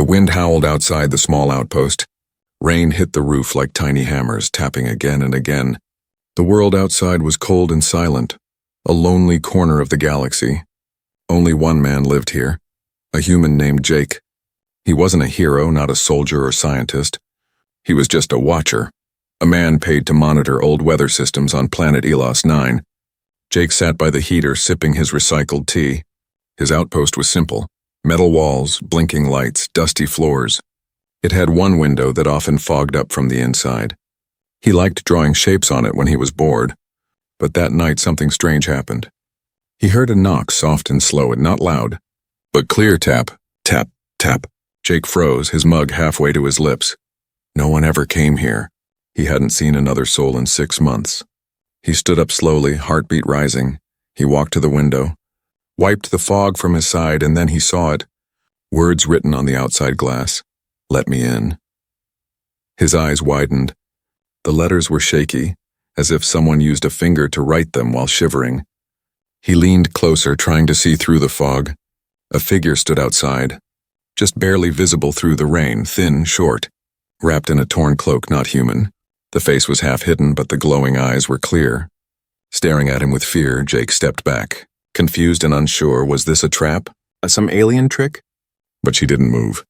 The wind howled outside the small outpost. Rain hit the roof like tiny hammers, tapping again and again. The world outside was cold and silent, a lonely corner of the galaxy. Only one man lived here, a human named Jake. He wasn't a hero, not a soldier or scientist. He was just a watcher, a man paid to monitor old weather systems on planet Elos 9. Jake sat by the heater sipping his recycled tea. His outpost was simple: metal walls, blinking lights, dusty floors. It had one window that often fogged up from the inside. He liked drawing shapes on it when he was bored, but that night something strange happened. He heard a knock, soft and slow and not loud, but clear. Tap, tap, tap. Jake froze, his mug halfway to his lips. No one ever came here. He hadn't seen another soul in 6 months. He stood up slowly, heartbeat rising. He walked to the window, wiped the fog from his side, and then he saw it. Words written on the outside glass. Let me in. His eyes widened. The letters were shaky, as if someone used a finger to write them while shivering. He leaned closer, trying to see through the fog. A figure stood outside, just barely visible through the rain, thin, short, wrapped in a torn cloak, not human. The face was half hidden, but the glowing eyes were clear. Staring at him with fear, Jake stepped back, confused and unsure. Was this a trap? Some alien trick? But she didn't move.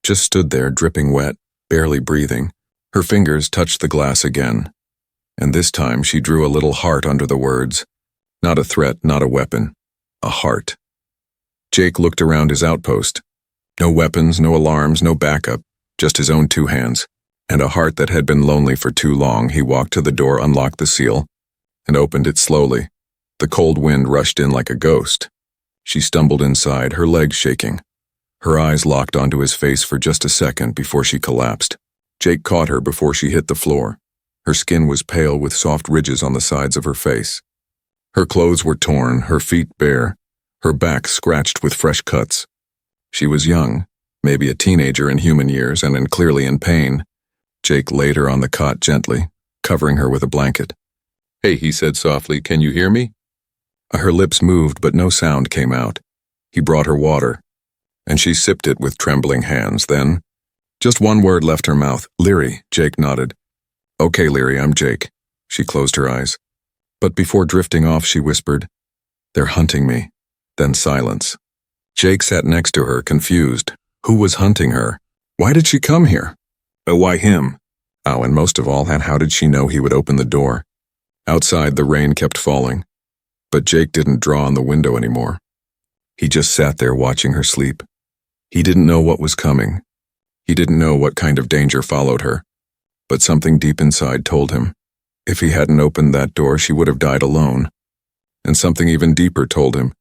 Just stood there, dripping wet, barely breathing. Her fingers touched the glass again. And this time she drew a little heart under the words. Not a threat, not a weapon. A heart. Jake looked around his outpost. No weapons, no alarms, no backup. Just his own 2 hands. And a heart that had been lonely for too long. He walked to the door, unlocked the seal, and opened it slowly. The cold wind rushed in like a ghost. She stumbled inside, her legs shaking. Her eyes locked onto his face for just a second before she collapsed. Jake caught her before she hit the floor. Her skin was pale with soft ridges on the sides of her face. Her clothes were torn, her feet bare, her back scratched with fresh cuts. She was young, maybe a teenager in human years, and clearly in pain. Jake laid her on the cot gently, covering her with a blanket. "Hey," he said softly, "can you hear me?" Her lips moved, but no sound came out. He brought her water, and she sipped it with trembling hands. Then, just one word left her mouth. "Leary," Jake nodded. "Okay, Leary, I'm Jake." She closed her eyes. But before drifting off, she whispered, "They're hunting me." Then silence. Jake sat next to her, confused. Who was hunting her? Why did she come here? Why him? Oh, and most of all, how did she know he would open the door? Outside, the rain kept falling, but Jake didn't draw on the window anymore. He just sat there watching her sleep. He didn't know what was coming. He didn't know what kind of danger followed her, but something deep inside told him. If he hadn't opened that door, she would have died alone. And something even deeper told him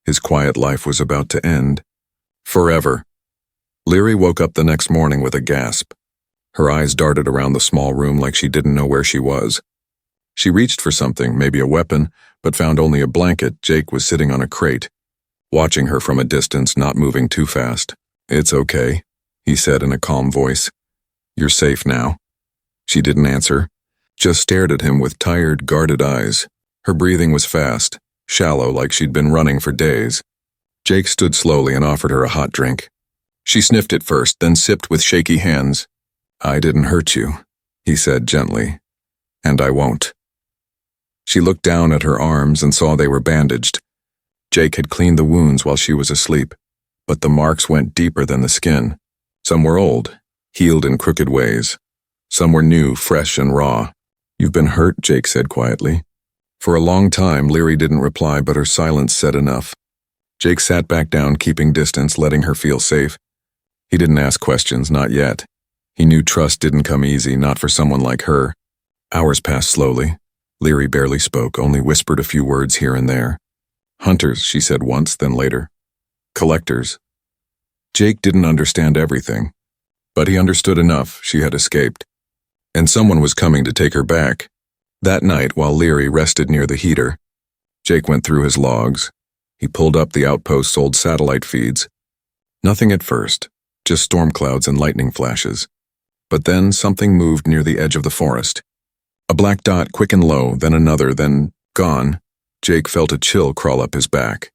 his quiet life was about to end. Forever. Leary woke up the next morning with a gasp. Her eyes darted around the small room like she didn't know where she was. She reached for something, maybe a weapon, but found only a blanket. Jake was sitting on a crate, watching her from a distance, not moving too fast. "It's okay," he said in a calm voice. "You're safe now." She didn't answer, just stared at him with tired, guarded eyes. Her breathing was fast, shallow, like she'd been running for days. Jake stood slowly and offered her a hot drink. She sniffed it first, then sipped with shaky hands. "I didn't hurt you," he said gently, "and I won't." She looked down at her arms and saw they were bandaged. Jake had cleaned the wounds while she was asleep, but the marks went deeper than the skin. Some were old, healed in crooked ways. Some were new, fresh and raw. "You've been hurt," Jake said quietly. For a long time, Leary didn't reply, but her silence said enough. Jake sat back down, keeping distance, letting her feel safe. He didn't ask questions, not yet. He knew trust didn't come easy, not for someone like her. Hours passed slowly. Leary barely spoke, only whispered a few words here and there. "Hunters," she said once, then later. "Collectors." Jake didn't understand everything, but he understood enough. She had escaped, and someone was coming to take her back. That night, while Leary rested near the heater, Jake went through his logs. He pulled up the outpost's old satellite feeds. Nothing at first, just storm clouds and lightning flashes. But then something moved near the edge of the forest. A black dot, quick and low, then another, then gone. Jake felt a chill crawl up his back.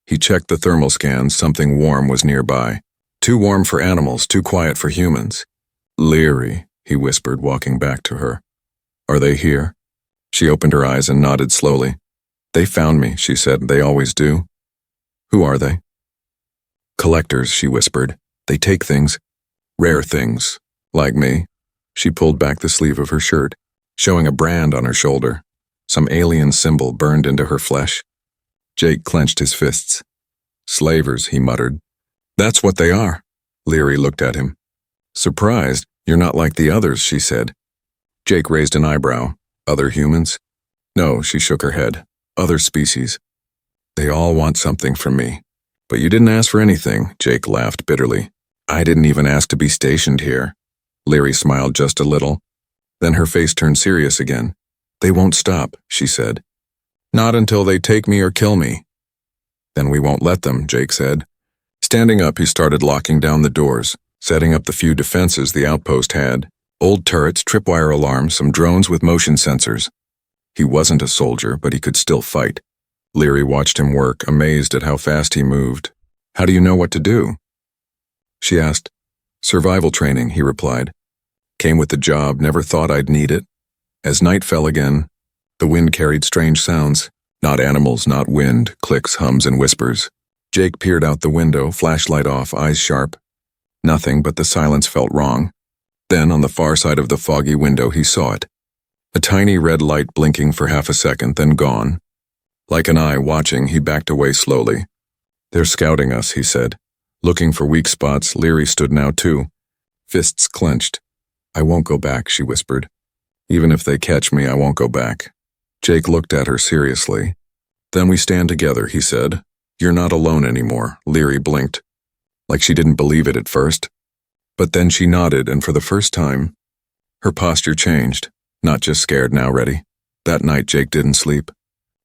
He checked the thermal scans. Something warm was nearby. Too warm for animals, too quiet for humans. Leary, he whispered, walking back to her. Are they here? She opened her eyes and nodded slowly. They found me, she said. They always do. Who are they? Collectors, she whispered. They take things. Rare things. Like me. She pulled back the sleeve of her shirt, showing a brand on her shoulder. Some alien symbol burned into her flesh. Jake clenched his fists. Slavers, he muttered. That's what they are. Leary looked at him. Surprised, you're not like the others, she said. Jake raised an eyebrow. Other humans? No, she shook her head. Other species. They all want something from me. But you didn't ask for anything, Jake laughed bitterly. I didn't even ask to be stationed here. Leary smiled just a little. Then her face turned serious again. They won't stop, she said. Not until they take me or kill me. Then we won't let them, Jake said. Standing up, he started locking down the doors, setting up the few defenses the outpost had. Old turrets, tripwire alarms, some drones with motion sensors. He wasn't a soldier, but he could still fight. Leary watched him work, amazed at how fast he moved. How do you know what to do? She asked. Survival training, he replied. Came with the job, never thought I'd need it. As night fell again, the wind carried strange sounds. Not animals, not wind, clicks, hums, and whispers. Jake peered out the window, flashlight off, eyes sharp. Nothing, but the silence felt wrong. Then, on the far side of the foggy window, he saw it. A tiny red light blinking for half a second, then gone. Like an eye watching, he backed away slowly. They're scouting us, he said. Looking for weak spots, Leary stood now too. Fists clenched. I won't go back, she whispered. Even if they catch me, I won't go back. Jake looked at her seriously. Then we stand together, he said. You're not alone anymore, Leary blinked. Like she didn't believe it at first. But then she nodded, and for the first time, her posture changed. Not just scared, now ready. That night Jake didn't sleep.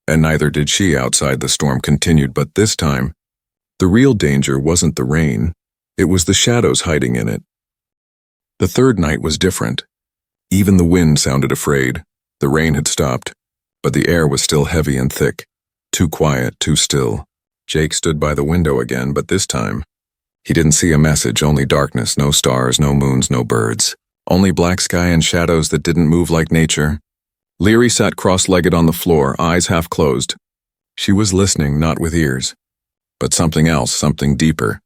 And neither did she. Outside the storm continued, but this time, the real danger wasn't the rain. It was the shadows hiding in it. The third night was different. Even the wind sounded afraid. The rain had stopped, but the air was still heavy and thick. Too quiet, too still. Jake stood by the window again, but this time, he didn't see a message, only darkness, no stars, no moons, no birds. Only black sky and shadows that didn't move like nature. Leary sat cross-legged on the floor, eyes half closed. She was listening, not with ears. But something else, something deeper.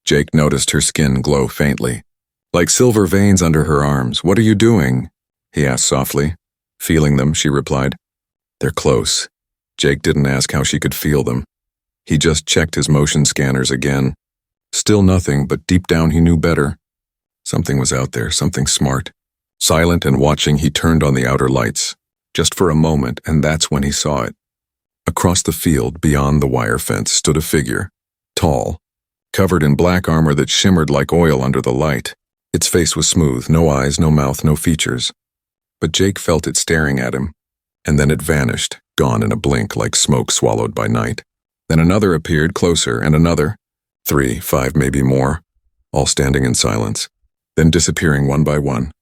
Jake noticed her skin glow faintly. Like silver veins under her arms. What are you doing? He asked softly. Feeling them, she replied. They're close. Jake didn't ask how she could feel them. He just checked his motion scanners again. Still nothing, but deep down he knew better. Something was out there, something smart. Silent and watching, he turned on the outer lights. Just for a moment, and that's when he saw it. Across the field, beyond the wire fence, stood a figure. Tall. Covered in black armor that shimmered like oil under the light. Its face was smooth, no eyes, no mouth, no features. But Jake felt it staring at him. And then it vanished, gone in a blink like smoke swallowed by night. Then another appeared closer, and another. 3, 5, maybe more. All standing in silence. Then disappearing one by one.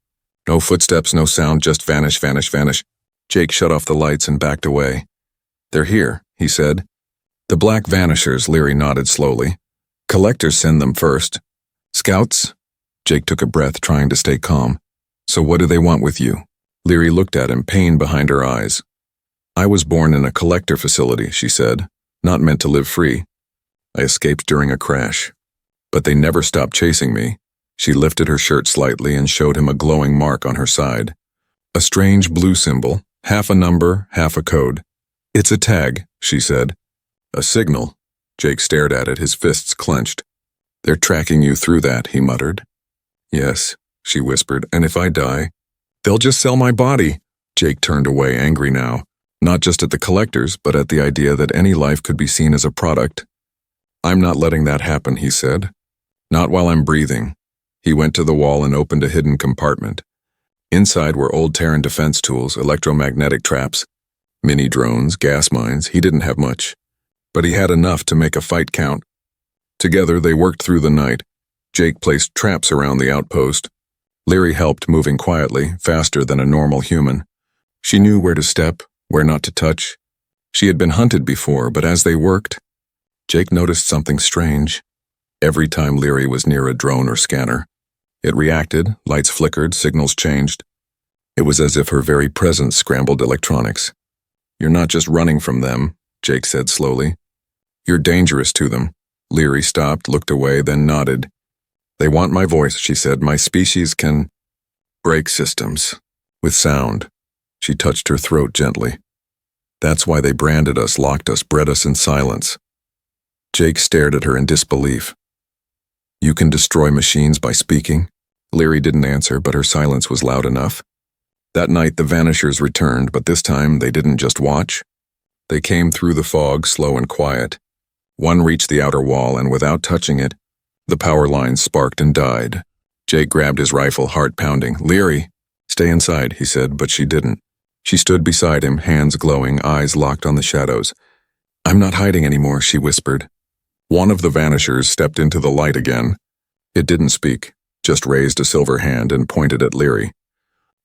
No footsteps, no sound, just vanish, vanish, vanish. Jake shut off the lights and backed away. They're here, he said. The black vanishers, Leary nodded slowly. Collectors send them first. Scouts? Jake took a breath, trying to stay calm. So what do they want with you? Leary looked at him, pain behind her eyes. I was born in a collector facility, she said. Not meant to live free. I escaped during a crash. But they never stopped chasing me. She lifted her shirt slightly and showed him a glowing mark on her side. A strange blue symbol, half a number, half a code. It's a tag, she said. A signal. Jake stared at it, his fists clenched. They're tracking you through that, he muttered. Yes, she whispered, and if I die, they'll just sell my body. Jake turned away, angry now. Not just at the collectors, but at the idea that any life could be seen as a product. I'm not letting that happen, he said. Not while I'm breathing. He went to the wall and opened a hidden compartment. Inside were old Terran defense tools, electromagnetic traps, mini drones, gas mines. He didn't have much, but he had enough to make a fight count. Together they worked through the night. Jake placed traps around the outpost. Leary helped, moving quietly, faster than a normal human. She knew where to step, where not to touch. She had been hunted before, but as they worked, Jake noticed something strange. every time Leary was near a drone or scanner. It reacted, lights flickered, signals changed. It was as if her very presence scrambled electronics. "You're not just running from them," Jake said slowly. "You're dangerous to them." Leary stopped, looked away, then nodded. "They want my voice," she said. "My species can break systems with sound." She touched her throat gently. "That's why they branded us, locked us, bred us in silence." Jake stared at her in disbelief. "You can destroy machines by speaking?" Leary didn't answer, but her silence was loud enough. That night the Vanishers returned, but this time they didn't just watch. They came through the fog, slow and quiet. One reached the outer wall, and without touching it, the power lines sparked and died. Jake grabbed his rifle, heart pounding. "Leary!" "Stay inside," he said, but she didn't. She stood beside him, hands glowing, eyes locked on the shadows. "I'm not hiding anymore," she whispered. One of the Vanishers stepped into the light again. It didn't speak, just raised a silver hand and pointed at Leary.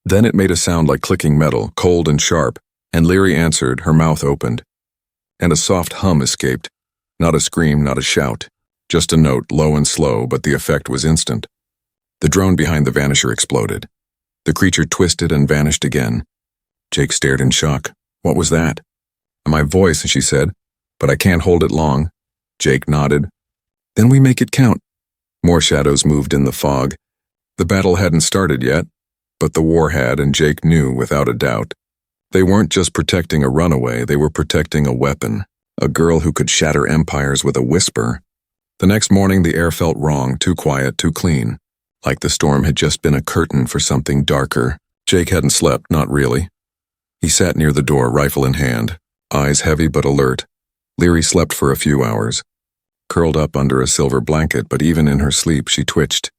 Then it made a sound like clicking metal, cold and sharp, and Leary answered, her mouth opened. And a soft hum escaped. Not a scream, not a shout. Just a note, low and slow, but the effect was instant. The drone behind the Vanisher exploded. The creature twisted and vanished again. Jake stared in shock. "What was that?" "My voice," she said, "but I can't hold it long." Jake nodded. "Then we make it count." More shadows moved in the fog. The battle hadn't started yet, but the war had, and Jake knew without a doubt. They weren't just protecting a runaway, they were protecting a weapon, a girl who could shatter empires with a whisper. The next morning the air felt wrong, too quiet, too clean, like the storm had just been a curtain for something darker. Jake hadn't slept, not really. He sat near the door, rifle in hand, eyes heavy but alert. Leary slept for a few hours, curled up under a silver blanket, but even in her sleep she twitched.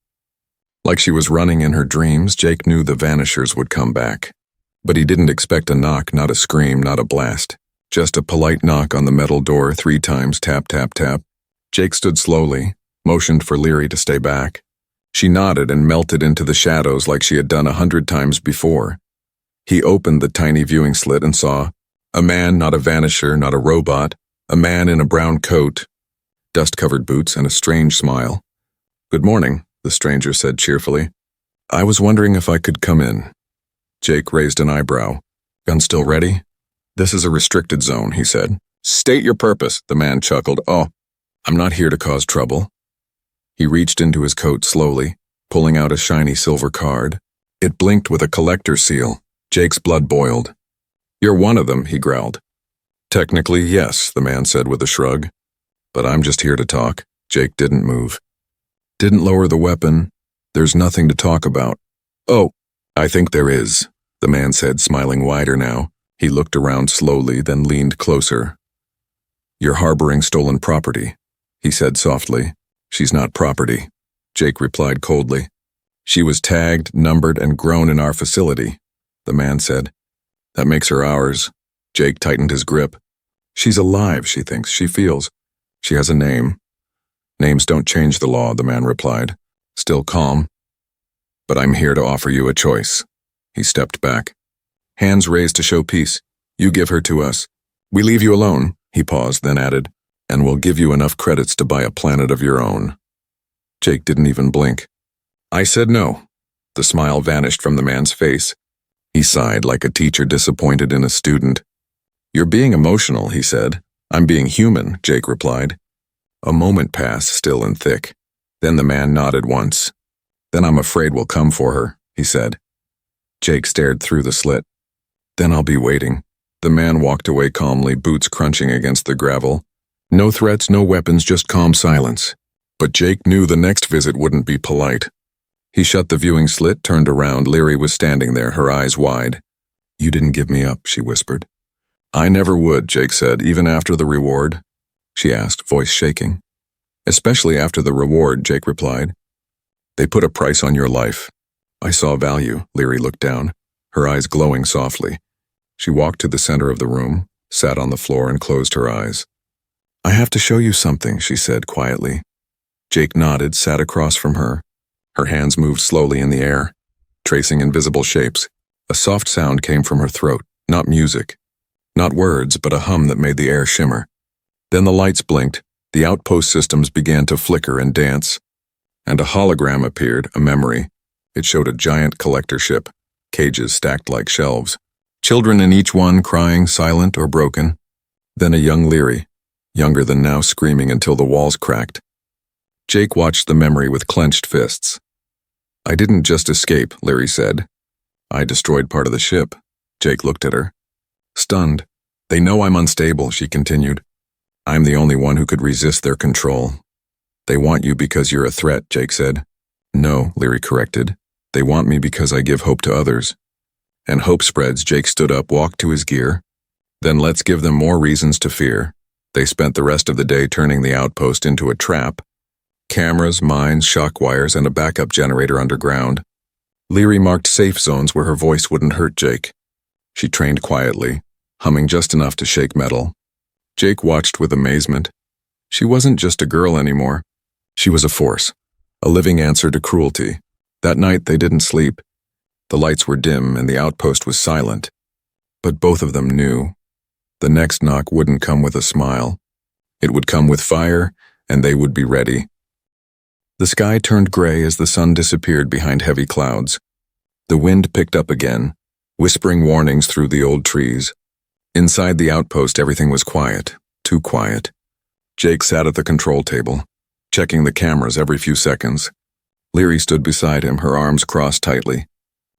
Like she was running in her dreams, Jake knew the Vanishers would come back. But he didn't expect a knock, not a scream, not a blast. Just a polite knock on the metal door 3 times, tap, tap, tap. Jake stood slowly, motioned for Leary to stay back. She nodded and melted into the shadows like she had done 100 times before. He opened the tiny viewing slit and saw a man, not a Vanisher, not a robot, a man in a brown coat, dust-covered boots, and a strange smile. "Good morning," the stranger said cheerfully. "I was wondering if I could come in." Jake raised an eyebrow. "Gun still ready?" "This is a restricted zone," he said. "State your purpose," the man chuckled. "Oh, I'm not here to cause trouble." He reached into his coat slowly, pulling out a shiny silver card. It blinked with a collector's seal. Jake's blood boiled. "You're one of them," he growled. "Technically, yes," the man said with a shrug. "But I'm just here to talk." Jake didn't move. "Didn't lower the weapon. There's nothing to talk about." "Oh, I think there is," the man said, smiling wider now. He looked around slowly, then leaned closer. "You're harboring stolen property," he said softly. "She's not property," Jake replied coldly. "She was tagged, numbered, and grown in our facility," the man said. "That makes her ours." Jake tightened his grip. "She's alive, she thinks, she feels. She has a name." "Names don't change the law," the man replied, still calm. "But I'm here to offer you a choice." He stepped back. Hands raised to show peace. "You give her to us. We leave you alone," he paused, then added, "and we'll give you enough credits to buy a planet of your own." Jake didn't even blink. "I said no." The smile vanished from the man's face. He sighed like a teacher disappointed in a student. "You're being emotional," he said. "I'm being human," Jake replied. A moment passed, still and thick. Then the man nodded once. "Then I'm afraid we'll come for her," he said. Jake stared through the slit. "Then I'll be waiting." The man walked away calmly, boots crunching against the gravel. No threats, no weapons, just calm silence. But Jake knew the next visit wouldn't be polite. He shut the viewing slit, turned around. Leary was standing there, her eyes wide. "You didn't give me up," she whispered. "I never would," Jake said, "even after the reward?" She asked, voice shaking. "Especially after the reward," Jake replied. "They put a price on your life." "I saw value." Leary looked down, her eyes glowing softly. She walked to the center of the room, sat on the floor, and closed her eyes. "I have to show you something," she said quietly. Jake nodded, sat across from her. Her hands moved slowly in the air, tracing invisible shapes. A soft sound came from her throat, not music, not words, but a hum that made the air shimmer. Then the lights blinked, The outpost systems began to flicker and dance, and a hologram appeared, a memory. It showed a giant collector ship, cages stacked like shelves, children in each one crying, silent or broken. Then a young Leary, younger than now, screaming until the walls cracked. Jake watched the memory with clenched fists. "I didn't just escape," Leary said. "I destroyed part of the ship." Jake looked at her, stunned. "They know I'm unstable," she continued. "I'm the only one who could resist their control." "They want you because you're a threat," Jake said. "No," Leary corrected. "They want me because I give hope to others." "And hope spreads." Jake stood up, walked to his gear. "Then let's give them more reasons to fear." They spent the rest of the day turning the outpost into a trap. Cameras, mines, shock wires, and a backup generator underground. Leary marked safe zones where her voice wouldn't hurt Jake. She trained quietly, humming just enough to shake metal. Jake watched with amazement. She wasn't just a girl anymore. She was a force, a living answer to cruelty. That night they didn't sleep. The lights were dim and the outpost was silent. But both of them knew. The next knock wouldn't come with a smile. It would come with fire, and they would be ready. The sky turned gray as the sun disappeared behind heavy clouds. The wind picked up again, whispering warnings through the old trees. Inside the outpost, everything was quiet, too quiet. Jake sat at the control table, checking the cameras every few seconds. Leary stood beside him, her arms crossed tightly.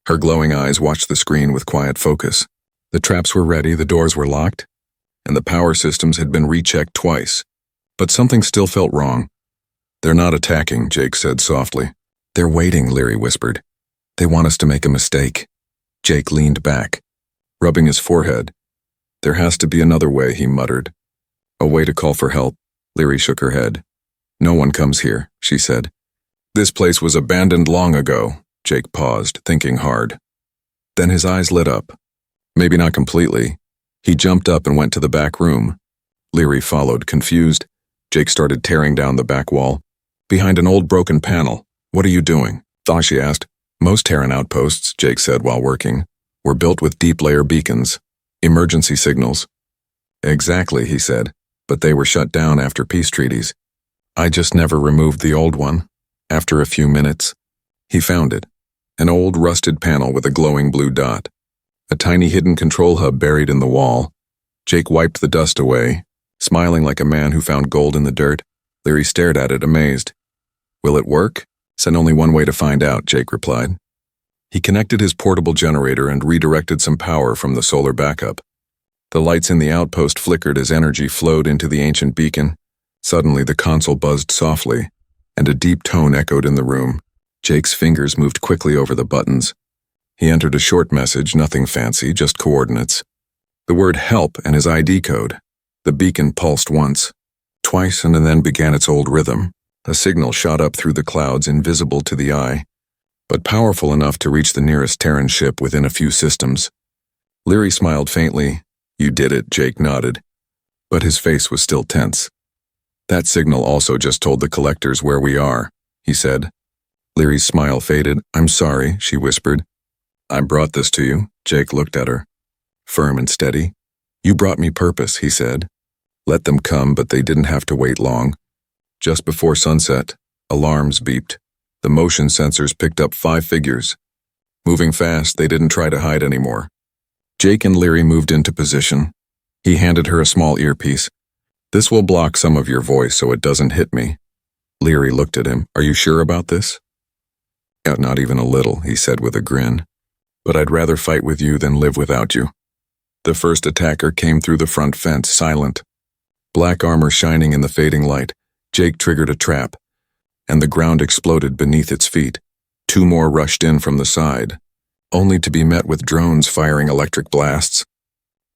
Her glowing eyes watched the screen with quiet focus. The traps were ready, the doors were locked, and the power systems had been rechecked twice. But something still felt wrong. "They're not attacking," Jake said softly. "They're waiting," Leary whispered. "They want us to make a mistake." Jake leaned back, rubbing his forehead. "There has to be another way," he muttered. "A way to call for help." Leary shook her head. "No one comes here," she said. "This place was abandoned long ago." Jake paused, thinking hard. Then his eyes lit up. Maybe not completely. He jumped up and went to the back room. Leary followed, confused. Jake started tearing down the back wall. Behind an old broken panel. "What are you doing?" Foggy asked. "Most Terran outposts," Jake said while working, "were built with deep-layer beacons. Emergency signals." "Exactly," he said, "but they were shut down after peace treaties. I just never removed the old one." After a few minutes, he found it. An old, rusted panel with a glowing blue dot. A tiny hidden control hub buried in the wall. Jake wiped the dust away, smiling like a man who found gold in the dirt. Leary stared at it, amazed. "Will it work?" "Send only one way to find out," Jake replied. He connected his portable generator and redirected some power from the solar backup. The lights in the outpost flickered as energy flowed into the ancient beacon. Suddenly, the console buzzed softly, and a deep tone echoed in the room. Jake's fingers moved quickly over the buttons. He entered a short message, nothing fancy, just coordinates. The word help and his ID code. The beacon pulsed once, twice, and then began its old rhythm. A signal shot up through the clouds, invisible to the eye, but powerful enough to reach the nearest Terran ship within a few systems. Leary smiled faintly. "You did it," Jake nodded, but his face was still tense. "That signal also just told the collectors where we are," he said. Leary's smile faded. "I'm sorry," she whispered. "I brought this to you." Jake looked at her, firm and steady. "You brought me purpose," he said. Let them come, but they didn't have to wait long. Just before sunset, alarms beeped. The motion sensors picked up 5 figures. Moving fast, they didn't try to hide anymore. Jake and Leary moved into position. He handed her a small earpiece. "This will block some of your voice so it doesn't hit me." Leary looked at him. "Are you sure about this?" "Yeah, not even a little," he said with a grin. "But I'd rather fight with you than live without you." The first attacker came through the front fence, silent. Black armor shining in the fading light. Jake triggered a trap, and the ground exploded beneath its feet. 2 more rushed in from the side, only to be met with drones firing electric blasts.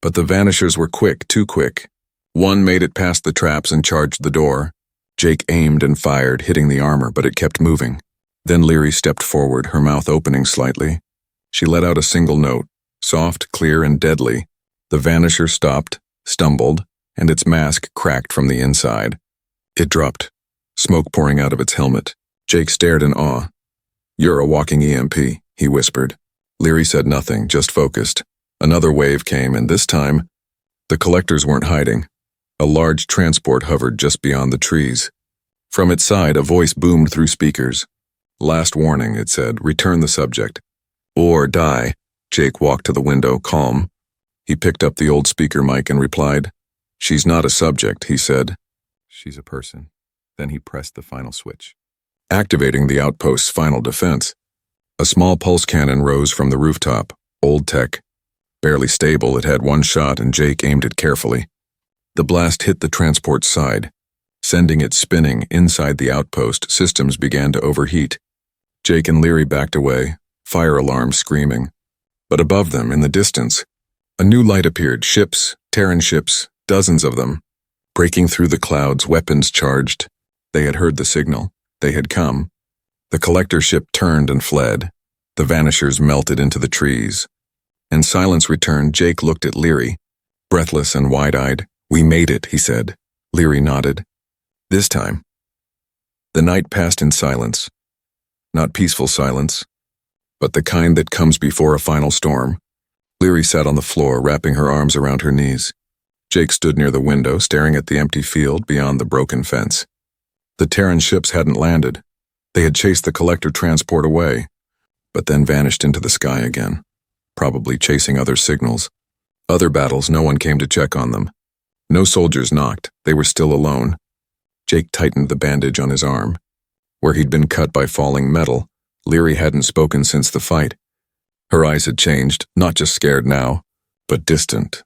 But the vanishers were quick, too quick. One made it past the traps and charged the door. Jake aimed and fired, hitting the armor, but it kept moving. Then Leary stepped forward, her mouth opening slightly. She let out a single note, soft, clear, and deadly. The vanisher stopped, stumbled, and its mask cracked from the inside. It dropped, smoke pouring out of its helmet. Jake stared in awe. "You're a walking EMP," he whispered. Leary said nothing, just focused. Another wave came, and this time, the collectors weren't hiding. A large transport hovered just beyond the trees. From its side, a voice boomed through speakers. "Last warning," it said. "Return the subject. Or die." Jake walked to the window, calm. He picked up the old speaker mic and replied. "She's not a subject," he said. "She's a person." Then he pressed the final switch, activating the outpost's final defense. A small pulse cannon rose from the rooftop, old tech. Barely stable, it had one shot and Jake aimed it carefully. The blast hit the transport's side. Sending it spinning inside the outpost, systems began to overheat. Jake and Leary backed away, fire alarms screaming. But above them, in the distance, a new light appeared. Ships, Terran ships, dozens of them. Breaking through the clouds, weapons charged. They had heard the signal. They had come. The collector ship turned and fled. The vanishers melted into the trees. And silence returned. Jake looked at Leary, breathless and wide-eyed. "We made it," he said. Leary nodded. This time. The night passed in silence. Not peaceful silence, but the kind that comes before a final storm. Leary sat on the floor, wrapping her arms around her knees. Jake stood near the window, staring at the empty field beyond the broken fence. The Terran ships hadn't landed. They had chased the collector transport away, but then vanished into the sky again, probably chasing other signals. Other battles, no one came to check on them. No soldiers knocked. They were still alone. Jake tightened the bandage on his arm. Where he'd been cut by falling metal, Leary hadn't spoken since the fight. Her eyes had changed, not just scared now, but distant,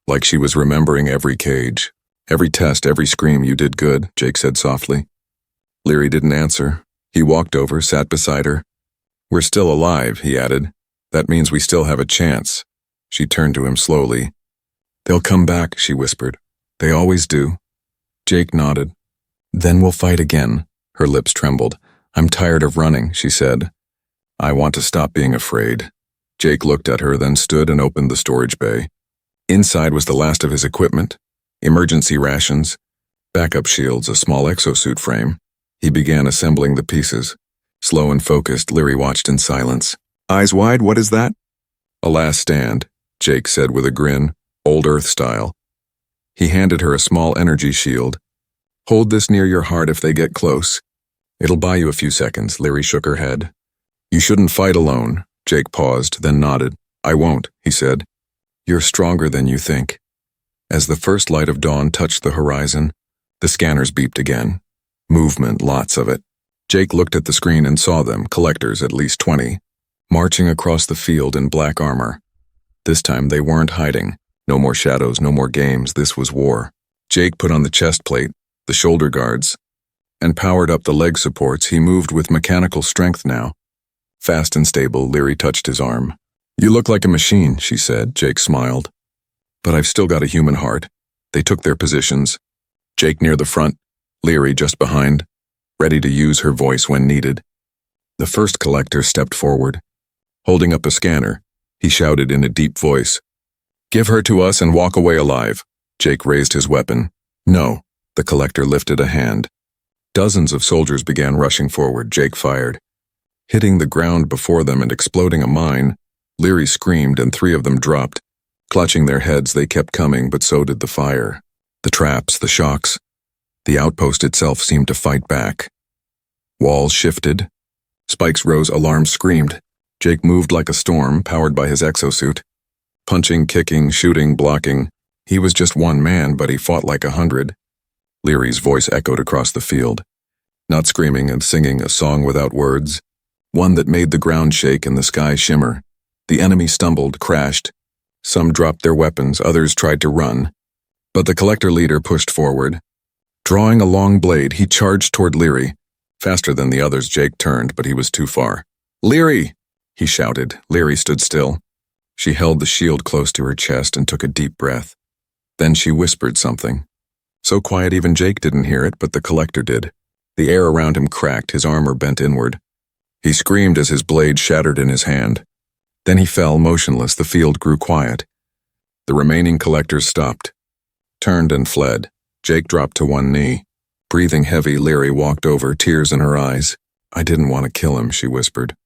like she was remembering every cage. "Every test, every scream. You did good," Jake said softly. Leary didn't answer. He walked over, sat beside her. "We're still alive," he added. "That means we still have a chance." She turned to him slowly. "They'll come back," she whispered. "They always do." Jake nodded. "Then we'll fight again." Her lips trembled. "I'm tired of running," she said. "I want to stop being afraid." Jake looked at her, then stood and opened the storage bay. Inside was the last of his equipment: emergency rations, backup shields, a small exosuit frame. He began assembling the pieces. Slow and focused, Leary watched in silence. "Eyes wide, what is that?" "A last stand," Jake said with a grin, old Earth style. He handed her a small energy shield. "Hold this near your heart if they get close. It'll buy you a few seconds." Leary shook her head. "You shouldn't fight alone." Jake paused, then nodded. "I won't," he said. "You're stronger than you think." As the first light of dawn touched the horizon, the scanners beeped again. Movement, lots of it. Jake looked at the screen and saw them, collectors, at least 20, marching across the field in black armor. This time they weren't hiding. No more shadows, no more games. This was war. Jake put on the chest plate, the shoulder guards, and powered up the leg supports. He moved with mechanical strength now. Fast and stable, Leary touched his arm. "You look like a machine," she said. Jake smiled. "But I've still got a human heart." They took their positions. Jake near the front, Leary just behind, ready to use her voice when needed. The first collector stepped forward. Holding up a scanner, he shouted in a deep voice, "Give her to us and walk away alive." Jake raised his weapon. "No." The collector lifted a hand. Dozens of soldiers began rushing forward. Jake fired. Hitting the ground before them and exploding a mine, Leary screamed and 3 of them dropped. Clutching their heads, they kept coming, but so did the fire. The traps, the shocks. The outpost itself seemed to fight back. Walls shifted. Spikes rose, alarms screamed. Jake moved like a storm, powered by his exosuit. Punching, kicking, shooting, blocking. He was just one man, but he fought like 100. Leary's voice echoed across the field. Not screaming and singing, a song without words. One that made the ground shake and the sky shimmer. The enemy stumbled, crashed. Some dropped their weapons, others tried to run. But the collector leader pushed forward. Drawing a long blade, he charged toward Leary. Faster than the others, Jake turned, but he was too far. "Leary!" he shouted. Leary stood still. She held the shield close to her chest and took a deep breath. Then she whispered something. So quiet even Jake didn't hear it, but the collector did. The air around him cracked, his armor bent inward. He screamed as his blade shattered in his hand. Then he fell motionless. The field grew quiet. The remaining collectors stopped, turned and fled. Jake dropped to one knee. Breathing heavy, Leary walked over, tears in her eyes. "I didn't want to kill him," she whispered.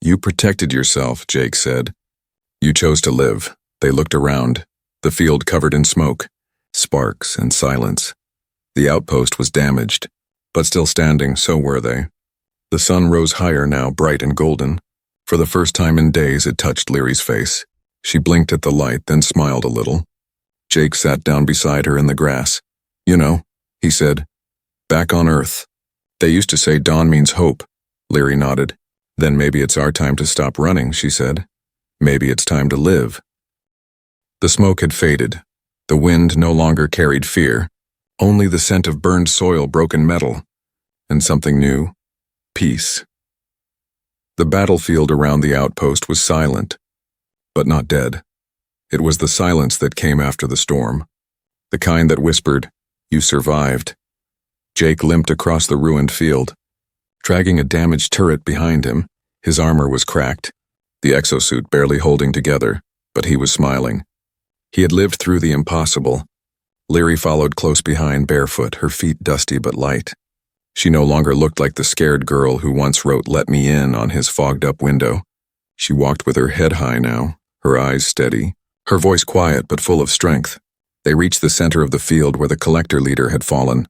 "You protected yourself," Jake said. "You chose to live." They looked around. The field covered in smoke. Sparks and silence. The outpost was damaged, but still standing, so were they. The sun rose higher now, bright and golden. For the first time in days, it touched Leary's face. She blinked at the light, then smiled a little. Jake sat down beside her in the grass. "You know," he said, "back on Earth. They used to say dawn means hope." Leary nodded. "Then maybe it's our time to stop running," she said. "Maybe it's time to live." The smoke had faded. The wind no longer carried fear. Only the scent of burned soil, broken metal, and something new: peace. The battlefield around the outpost was silent, but not dead. It was the silence that came after the storm, the kind that whispered, "You survived." Jake limped across the ruined field, dragging a damaged turret behind him. His armor was cracked, the exosuit barely holding together, but he was smiling. He had lived through the impossible. Leary followed close behind, barefoot, her feet dusty but light. She no longer looked like the scared girl who once wrote "Let me in" on his fogged-up window. She walked with her head high now, her eyes steady, her voice quiet but full of strength. They reached the center of the field where the collector leader had fallen.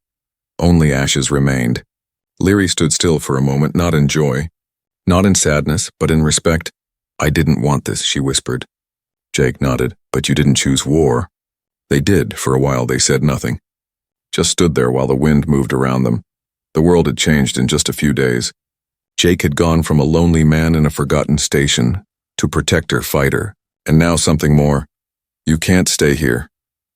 Only ashes remained. Leary stood still for a moment, not in joy, not in sadness, but in respect. "I didn't want this," she whispered. Jake nodded. "But you didn't choose war." They did. For a while they said nothing. Just stood there while the wind moved around them. The world had changed in just a few days. Jake had gone from a lonely man in a forgotten station to protector, fighter, and now something more. "You can't stay here,"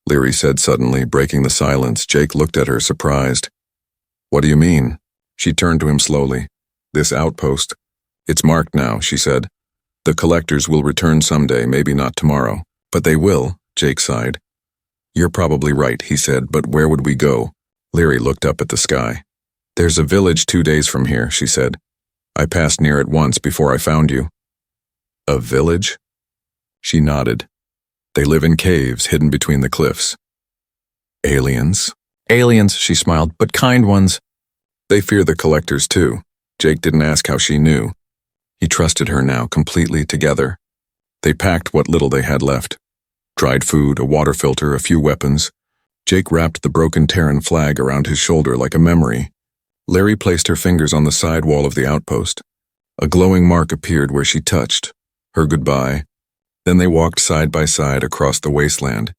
Leary said suddenly, breaking the silence. Jake looked at her, surprised. "What do you mean?" She turned to him slowly. "This outpost. It's marked now," she said. "The collectors will return someday, maybe not tomorrow. But they will," Jake sighed. "You're probably right," he said, "but where would we go?" Leary looked up at the sky. "There's a village 2 days from here," she said. "I passed near it once before I found you." "A village?" She nodded. "They live in caves hidden between the cliffs." "Aliens?" "Aliens," she smiled, "but kind ones." "They fear the collectors too." Jake didn't ask how she knew. He trusted her now, completely together. They packed what little they had left. Dried food, a water filter, a few weapons. Jake wrapped the broken Terran flag around his shoulder like a memory. Leary placed her fingers on the side wall of the outpost. A glowing mark appeared where she touched. Her goodbye. Then they walked side by side across the wasteland.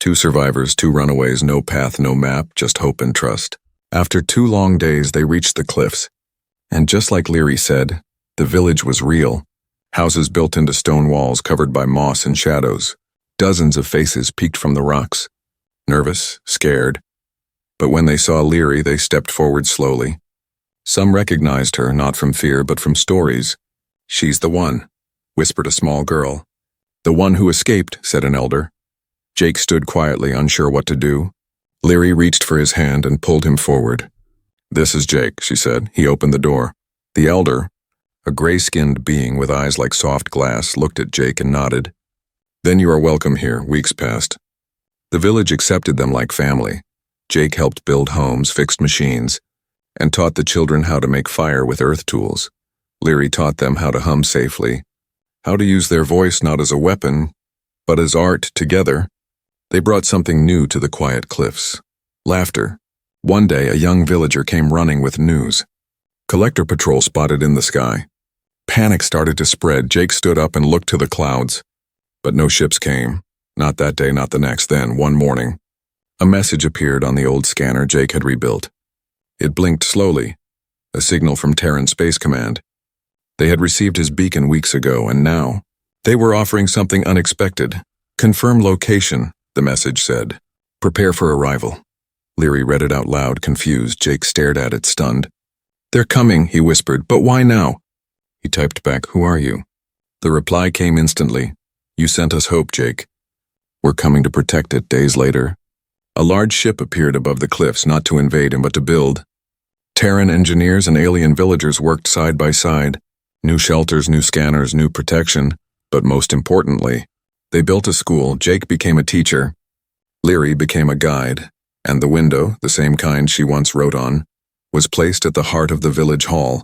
2 survivors, 2 runaways, no path, no map, just hope and trust. After 2 long days, they reached the cliffs. And just like Leary said, the village was real. Houses built into stone walls covered by moss and shadows. Dozens of faces peeked from the rocks. Nervous, scared. But when they saw Leary, they stepped forward slowly. Some recognized her, not from fear, but from stories. "She's the one," whispered a small girl. "The one who escaped," said an elder. Jake stood quietly, unsure what to do. Leary reached for his hand and pulled him forward. "This is Jake," she said. He opened the door. The elder, a gray-skinned being with eyes like soft glass, looked at Jake and nodded. "Then you are welcome here." Weeks passed. The village accepted them like family. Jake helped build homes, fixed machines, and taught the children how to make fire with earth tools. Leary taught them how to hum safely, how to use their voice not as a weapon, but as art together. They brought something new to the quiet cliffs: laughter. One day, a young villager came running with news. Collector patrol spotted in the sky. Panic started to spread. Jake stood up and looked to the clouds. But no ships came. Not that day, not the next. Then, one morning, a message appeared on the old scanner Jake had rebuilt. It blinked slowly, a signal from Terran Space Command. They had received his beacon weeks ago, and now they were offering something unexpected. "Confirm location," the message said. "Prepare for arrival." Leary read it out loud, confused. Jake stared at it, stunned. "They're coming," he whispered, "but why now?" He typed back, "Who are you?" The reply came instantly. "You sent us hope, Jake. We're coming to protect it." Days later, a large ship appeared above the cliffs, not to invade him, but to build. Terran engineers and alien villagers worked side by side. New shelters, new scanners, new protection. But most importantly, they built a school. Jake became a teacher. Leary became a guide. And the window, the same kind she once wrote on, was placed at the heart of the village hall.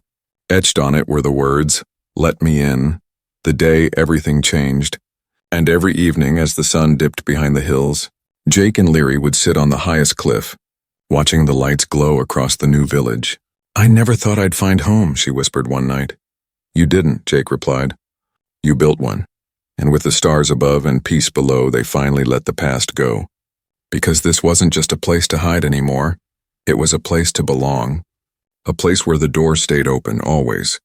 Etched on it were the words, "Let me in," the day everything changed. And every evening, as the sun dipped behind the hills, Jake and Leary would sit on the highest cliff, watching the lights glow across the new village. "I never thought I'd find home," she whispered one night. "You didn't," Jake replied. "You built one." And with the stars above and peace below, they finally let the past go. Because this wasn't just a place to hide anymore, it was a place to belong. A place where the door stayed open, always.